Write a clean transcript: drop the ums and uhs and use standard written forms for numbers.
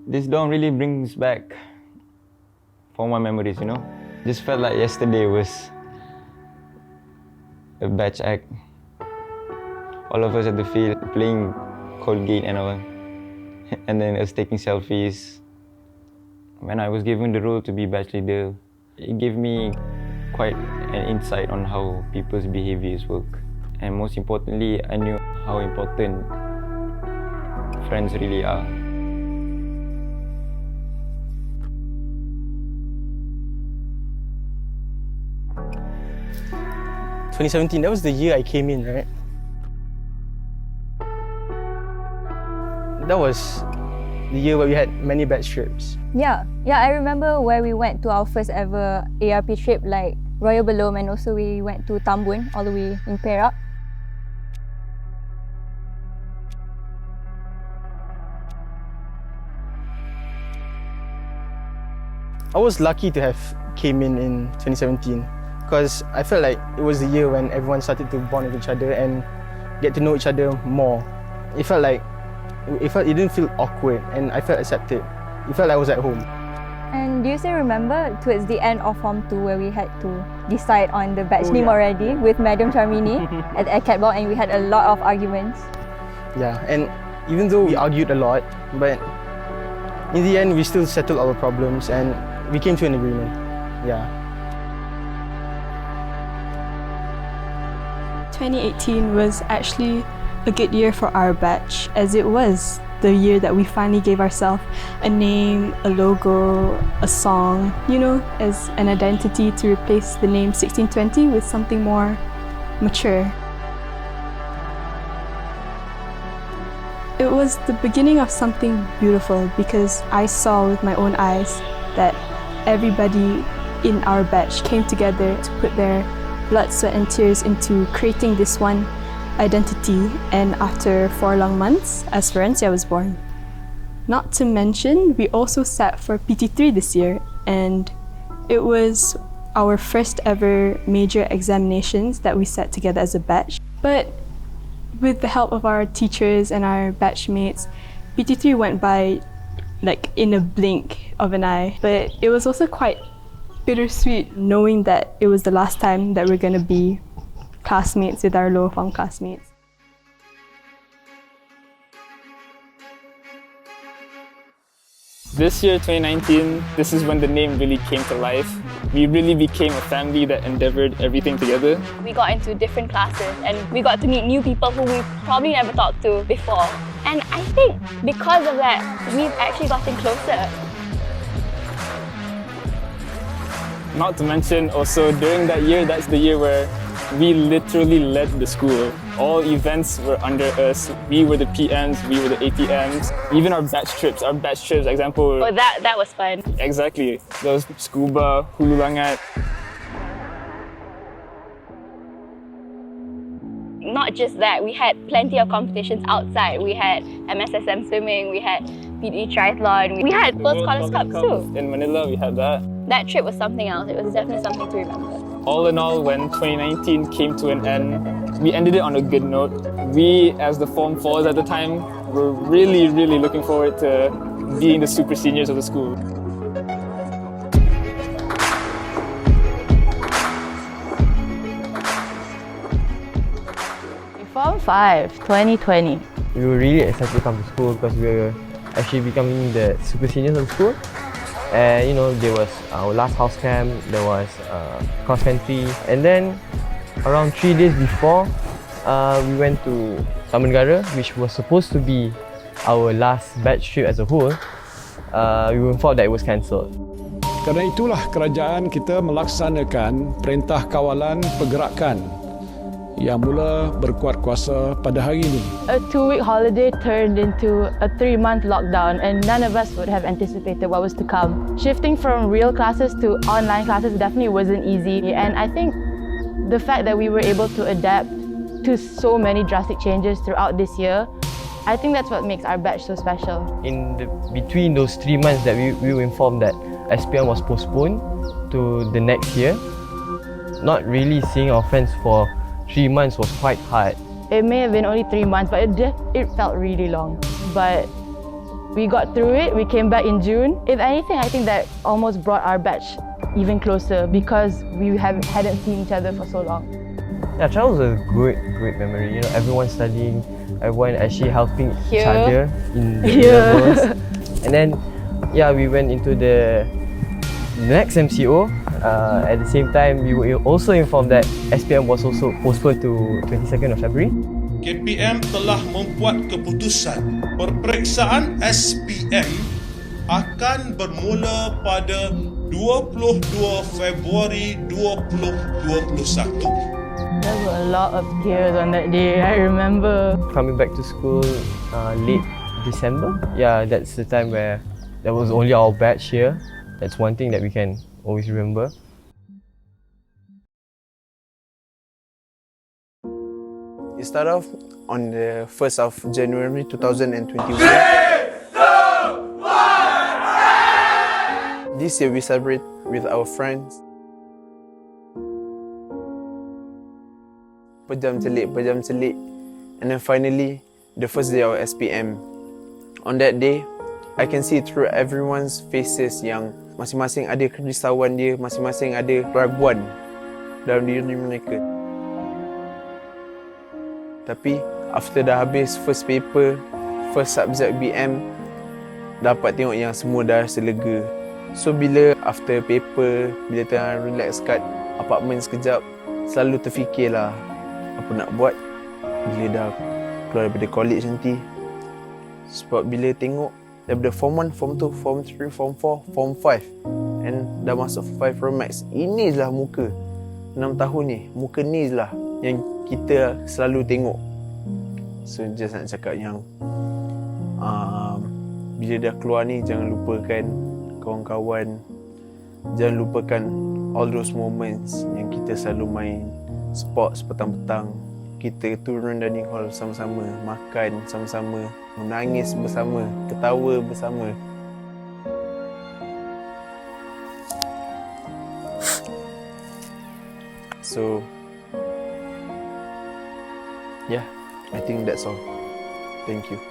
This dorm really brings back fond memories, you know? Just felt like yesterday was a batch act. All of us at the field playing Colgate and all. And then us taking selfies. When I was given the role to be batch leader, it gave me quite an insight on how people's behaviors work. And most importantly, I knew how important friends really are. In 2017, that was the year I came in, right? That was the year where we had many batch trips. Yeah, I remember where we went to our first ever ARP trip, like Royal Belum, and also we went to Tambun, all the way in Perak. I was lucky to have came in 2017 because I felt like it was the year when everyone started to bond with each other and get to know each other more. It felt like it didn't feel awkward, and I felt accepted. It felt like I was at home. And do you still remember towards the end of Form 2 where we had to decide on the batch name already with Madam Charmini at Catball, and we had a lot of arguments? Yeah, and even though we argued a lot, but in the end we still settled our problems and we came to an agreement. Yeah. 2018 was actually a good year for our batch, as it was the year that we finally gave ourselves a name, a logo, a song, you know, as an identity to replace the name 1620 with something more mature. It was the beginning of something beautiful because I saw with my own eyes that everybody in our batch came together to put their blood, sweat and tears into creating this one identity, and after 4 long months, Azforencia was born. Not to mention, we also sat for PT3 this year, and it was our first ever major examinations that we sat together as a batch. But with the help of our teachers and our batchmates, PT3 went by like in a blink of an eye. But it was also quite bittersweet knowing that it was the last time that we're gonna be classmates with our lower form classmates. This year, 2019, this is when the name really came to life. We really became a family that endeavored everything together. We got into different classes and we got to meet new people who we probably never talked to before. And I think because of that, we've actually gotten closer. Not to mention also during that year, that's the year where we literally led the school. All events were under us. We were the PMs, we were the ATMs. Even our batch trips, example. Oh, that was fun. Exactly. There was scuba, hulu langat. Not just that, we had plenty of competitions outside. We had MSSM swimming, we had PE triathlon, we had World Scholars Cups too. In Manila, we had that. That trip was something else. It was definitely something to remember. All in all, when 2019 came to an end, we ended it on a good note. We, as the Form 4s at the time, were really looking forward to being the super seniors of the school. Form 5, 2020. We were really excited to come to school because we were actually becoming the super seniors of the school. And you know, there was our last house camp, there was cross country, and then around 3 days before, we went to Taman Negara, which was supposed to be our last batch trip as a whole. We were informed that it was cancelled. Kerana itulah kerajaan kita melaksanakan perintah kawalan pergerakan yang mula berkuat kuasa pada hari ini. A 2-week holiday turned into a 3-month lockdown, and none of us would have anticipated what was to come. Shifting from real classes to online classes definitely wasn't easy, and I think the fact that we were able to adapt to so many drastic changes throughout this year, I think that's what makes our batch so special. Between those 3 months that we were informed that SPM was postponed to the next year, not really seeing our friends for 3 months was quite hard. It may have been only 3 months, but it felt really long. But We got through it, we came back in June. If anything, I think that almost brought our batch even closer because we hadn't seen each other for so long. Yeah, travel was a great memory. You know, everyone studying, everyone actually helping each other in the levels. And then, yeah, we went into the next MCO. At the same time, we were also informed that SPM was also postponed to 22nd of February. KPM telah membuat keputusan peperiksaan SPM akan bermula pada 22 Februari 2021. There were a lot of tears on that day, I remember. Coming back to school late December. Yeah, that's the time where there was only our batch here. That's one thing that we can always remember. It started off on the 1st of January 2021. This year we celebrate with our friends. Pejam celik. And then finally, the first day of SPM. On that day, I can see through everyone's faces yang masing-masing ada kerisauan dia, masing-masing ada keraguan dalam diri mereka. Tapi after dah habis first paper, first subject BM, dapat tengok yang semua dah selega. So bila after paper, bila tengah relax kat apartment sekejap, selalu terfikirlah apa nak buat bila dah keluar daripada college nanti. Sebab bila tengok daripada Form 1, Form 2, Form 3, Form 4, Form 5 and dah masuk 5 Pro Max, inilah muka 6 tahun ni, muka ni lah yang kita selalu tengok. So just nak cakap yang bila dah keluar ni, jangan lupakan kawan-kawan, jangan lupakan all those moments yang kita selalu main sports petang-petang, kita turun dining hall sama-sama, makan sama-sama, menangis bersama, ketawa bersama. So yeah, I think that's all. Thank you.